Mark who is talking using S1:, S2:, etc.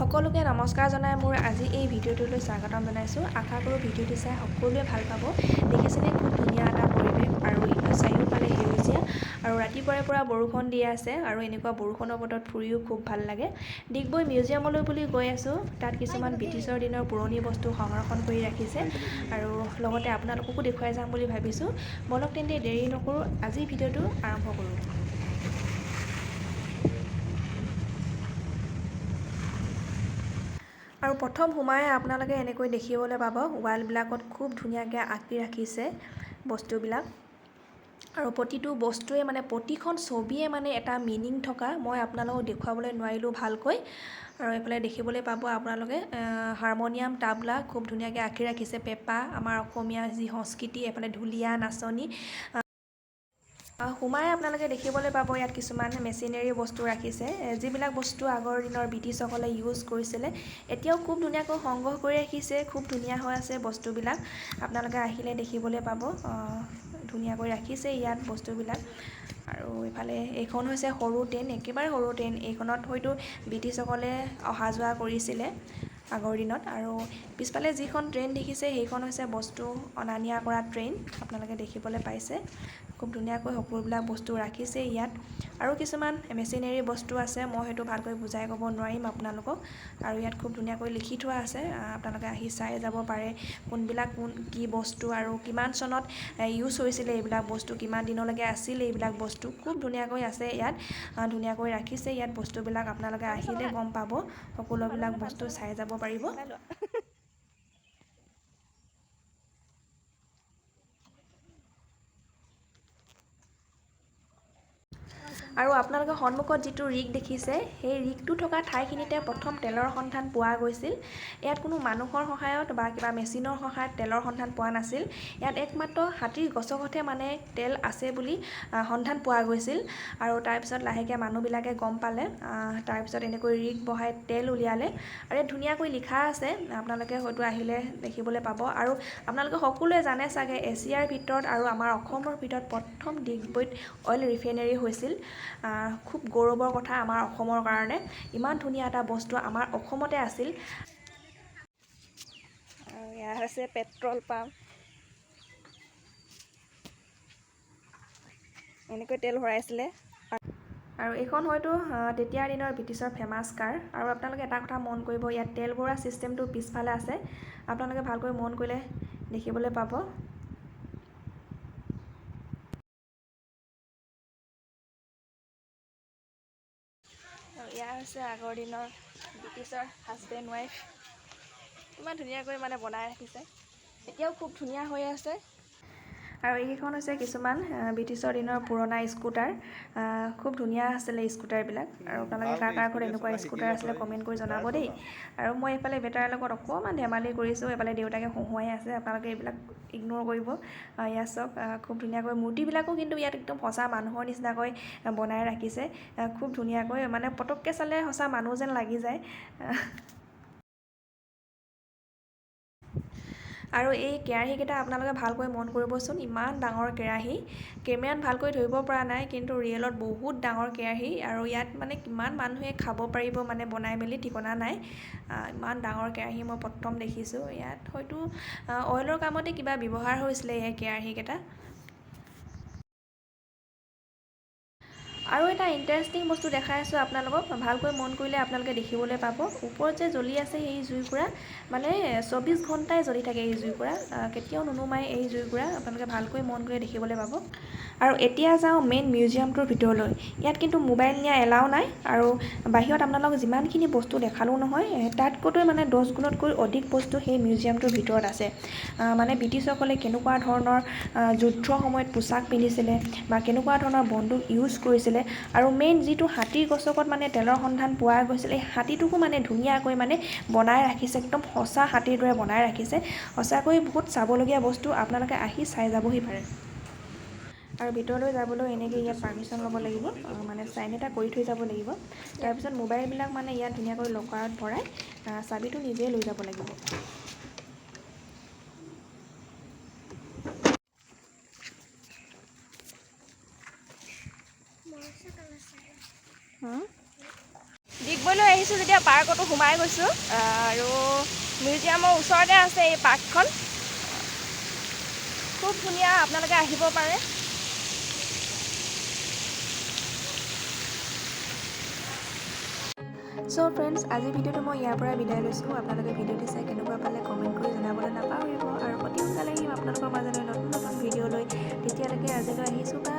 S1: সকলোকে নমস্কাৰ জনাই মোৰ আজি এই ভিডিঅ'টোলৈ স্বাগতম জনাইছোঁ। আশা কৰোঁ ভিডিঅ'টো চাই সকলোৱে ভাল পাব। দেখিছেনে খুব ধুনীয়া এটা পৰিৱেশ আৰু চাৰিওফালে সেউজীয়া আৰু ৰাতিপুৱাৰে পৰা বৰষুণ দি আছে আৰু এনেকুৱা বৰষুণৰ বতৰত ফুৰিও খুব ভাল লাগে। ডিগবৈ মিউজিয়ামলৈ বুলি গৈ আছোঁ। তাত কিছুমান ব্ৰিটিছৰ দিনৰ পুৰণি বস্তু সংৰক্ষণ কৰি ৰাখিছে আৰু লগতে আপোনালোককো দেখুৱাই যাম বুলি ভাবিছোঁ। বলক তেন্তে দেৰি নকৰোঁ, আজি ভিডিঅ'টো আৰম্ভ কৰোঁ। আৰু প্ৰথম সোমাই আপোনালোকে এনেকৈ দেখিবলৈ পাব ৱালবিলাকত খুব ধুনীয়াকৈ আঁকি ৰাখিছে বস্তুবিলাক আৰু প্ৰতিটো বস্তুৱে মানে প্ৰতিখন ছবিয়ে মানে এটা মিনিং থকা। মই আপোনালোকক দেখুৱাবলৈ নোৱাৰিলোঁ ভালকৈ। আৰু এইফালে দেখিবলৈ পাব আপোনালোকে হাৰমনিয়াম, তাবলা খুব ধুনীয়াকৈ আঁকি ৰাখিছে। পেঁপা, আমাৰ অসমীয়া যি সংস্কৃতি, এইফালে ঢুলীয়া নাচনী। সোমাই আপোনালোকে দেখিবলৈ পাব ইয়াত কিছুমান মেচিনেৰী বস্তু ৰাখিছে, যিবিলাক বস্তু আগৰ দিনৰ ব্ৰিটিছসকলে ইউজ কৰিছিলে। এতিয়াও খুব ধুনীয়াকৈ সংগ্ৰহ কৰি ৰাখিছে, খুব ধুনীয়া হৈ আছে বস্তুবিলাক। আপোনালোকে আহিলে দেখিবলৈ পাব ধুনীয়াকৈ ৰাখিছে ইয়াত বস্তুবিলাক। আৰু এইফালে এইখন হৈছে সৰু ট্ৰেইন, একেবাৰে সৰু ট্ৰেইন। এইখনত হয়তো ব্ৰিটিছসকলে অহা যোৱা কৰিছিলে আগৰ দিনত। আৰু পিছফালে যিখন ট্ৰেইন দেখিছে সেইখন হৈছে বস্তু অনা নিয়া কৰা ট্ৰেইন। আপোনালোকে দেখিবলৈ পাইছে খুব ধুনীয়াকৈ সকলোবিলাক বস্তু ৰাখিছে ইয়াত। আৰু কিছুমান মেচিনেৰী বস্তু আছে, মই সেইটো ভালকৈ বুজাই ক'ব নোৱাৰিম আপোনালোকক। আৰু ইয়াত খুব ধুনীয়াকৈ লিখি থোৱা আছে, আপোনালোকে আহি চাই যাব পাৰে কোনবিলাক কি বস্তু আৰু কিমান চনত ইউজ হৈছিলে এইবিলাক বস্তু, কিমান দিনলৈকে আছিলে এইবিলাক বস্তু। খুব ধুনীয়াকৈ আছে ইয়াত, ধুনীয়াকৈ ৰাখিছে ইয়াত বস্তুবিলাক। আপোনালোকে আহিলে গম পাব, সকলোবিলাক বস্তু চাই যাব পাৰিব। আৰু আপোনালোকৰ সন্মুখত যিটো ৰিক দেখিছে, সেই ৰিকটো থকা ঠাইখিনিতে প্ৰথম তেলৰ সন্ধান পোৱা গৈছিল। ইয়াত কোনো মানুহৰ সহায়ত বা কিবা মেচিনৰ সহায়ত তেলৰ সন্ধান পোৱা নাছিল। ইয়াত একমাত্ৰ হাতীৰ গছকতহে মানে তেল আছে বুলি সন্ধান পোৱা গৈছিল। আৰু তাৰপিছত লাহেকৈ মানুহবিলাকে গম পালে, তাৰপিছত এনেকৈ ৰিক বহাই তেল উলিয়ালে। আৰু ইয়াত ধুনীয়াকৈ লিখা আছে, আপোনালোকে হয়তো আহিলে দেখিবলৈ পাব। আৰু আপোনালোকে সকলোৱে জানে চাগে এছিয়াৰ ভিতৰত আৰু আমাৰ অসমৰ ভিতৰত প্ৰথম ডিগবৈত অইল ৰিফাইনেৰী হৈছিল। খুব গৌৰৱৰ কথা আমাৰ অসমৰ কাৰণে, ইমান ধুনীয়া এটা বস্তু আমাৰ অসমতে আছিল। আৰু ইয়াত আছে পেট্ৰল পাম্প, এনেকৈ তেল ভৰাইছিলে। আৰু এইখন হয়তো তেতিয়াৰ দিনৰ ব্ৰিটিছৰ ফেমাছ কাৰ। আৰু আপোনালোকে এটা কথা মন কৰিব, ইয়াত তেল ভৰোৱা ছিষ্টেমটো পিছফালে আছে, আপোনালোকে ভালকৈ মন কৰিলে দেখিবলৈ পাব। আৰু ইয়াৰ হৈছে আগৰ দিনৰ ব্ৰিটিছৰ হাজবেণ্ড ৱাইফ, ইমান ধুনীয়াকৈ মানে বনাই ৰাখিছে, এতিয়াও খুব ধুনীয়া হৈ আছে। আৰু এইকেইখন হৈছে কিছুমান ব্ৰিটিছৰ দিনৰ পুৰণা স্কুটাৰ, খুব ধুনীয়া আছিলে স্কুটাৰবিলাক। আৰু আপোনালোকে কাৰ কাৰ ঘৰত এনেকুৱা স্কুটাৰ আছিলে কমেণ্ট কৰি জনাব দেই। আৰু মই এইফালে বেটাৰৰ লগত অকণমান ধেমালি কৰিছোঁ, এইফালে দেউতাকে হঁহুৱাই আছে, আপোনালোকে এইবিলাক ইগন'ৰ কৰিব। ইয়াত চাওক খুব ধুনীয়াকৈ মূৰ্তিবিলাকো কিন্তু ইয়াত একদম সঁচা মানুহৰ নিচিনাকৈ বনাই ৰাখিছে, খুব ধুনীয়াকৈ, মানে পটককৈ চালে সঁচা মানুহ যেন লাগি যায়। আৰু এই কেৰাহীকেইটা আপোনালোকে ভালকৈ মন কৰিবচোন, ইমান ডাঙৰ কেৰাহী। কেমেৰাত ভালকৈ ধৰিব পৰা নাই, কিন্তু ৰিয়েলত বহুত ডাঙৰ কেৰাহী। আৰু ইয়াত মানে কিমান মানুহে খাব পাৰিব মানে বনাই মেলি ঠিকনা নাই। ইমান ডাঙৰ কেৰাহী মই প্ৰথম দেখিছোঁ। ইয়াত হয়তো অইলৰ কামতে কিবা ব্যৱহাৰ হৈছিলে এই কেৰাহীকেইটা। আৰু এটা ইণ্টাৰেষ্টিং বস্তু দেখাই আছোঁ আপোনালোকক, ভালকৈ মন কৰিলে আপোনালোকে দেখিবলৈ পাব। ওপৰত যে জ্বলি আছে সেই জুইকুৰা, মানে 24 ঘণ্টাই জ্বলি থাকে এই জুইকুৰা, কেতিয়াও নুনুমাই এই জুইকুৰা। আপোনালোকে ভালকৈ মন কৰি দেখিবলৈ পাব। আৰু এতিয়া যাওঁ মেইন মিউজিয়ামটোৰ ভিতৰলৈ। ইয়াত কিন্তু মোবাইল নিয়া এলাও নাই। আৰু বাহিৰত আপোনালোকক যিমানখিনি বস্তু দেখালোঁ নহয়, তাতকৈ মানে 10 গুণতকৈ অধিক বস্তু সেই মিউজিয়ামটোৰ ভিতৰত আছে। মানে ব্ৰিটিছসকলে কেনেকুৱা ধৰণৰ যুদ্ধৰ সময়ত পোছাক পিন্ধিছিলে বা কেনেকুৱা ধৰণৰ বন্দুক ইউজ কৰিছিলে। আৰু মেইন যিটো হাতীৰ গছকত মানে তেলৰ সন্ধান পোৱা গৈছিল, এই হাতীটোকো মানে ধুনীয়াকৈ মানে বনাই ৰাখিছে, একদম সঁচা হাতীৰ দৰে বনাই ৰাখিছে। সঁচাকৈ বহুত চাবলগীয়া বস্তু, আপোনালোকে আহি চাই যাবহি পাৰে। আৰু ভিতৰলৈ যাবলৈ এনেকৈ ইয়াত পাৰ্মিশ্যন ল'ব লাগিব, মানে চাইন এটা কৰি থৈ যাব লাগিব। তাৰপিছত মোবাইলবিলাক মানে ইয়াত ধুনীয়াকৈ লকাৰত ভৰাই চাবিটো নিজেই লৈ যাব লাগিব। ডিগবৈলৈ আহিছোঁ যেতিয়া পাৰ পাৰ্কতো সোমাই গৈছোঁ আৰু মিউজিয়ামৰ ওচৰতে আছে এই পাৰ্কখন খুব ধুনীয়া আপোনালোকে আহিব পাৰে সো ফ্ৰেণ্ডছ আজি ভিডিঅ'টো মই ইয়াৰ পৰা বিদায় লৈছোঁ আপোনালোকে ভিডিঅ'টো চাই কেনেকুৱা পালে কমেণ্ট কৰি জনাবলৈ নাপাহৰিব আৰু অতি সোনকালে আহিম আপোনালোকৰ মাজলৈ নতুন ভিডিঅ' লৈ তেতিয়ালৈকে আজিলৈ আহিছোঁ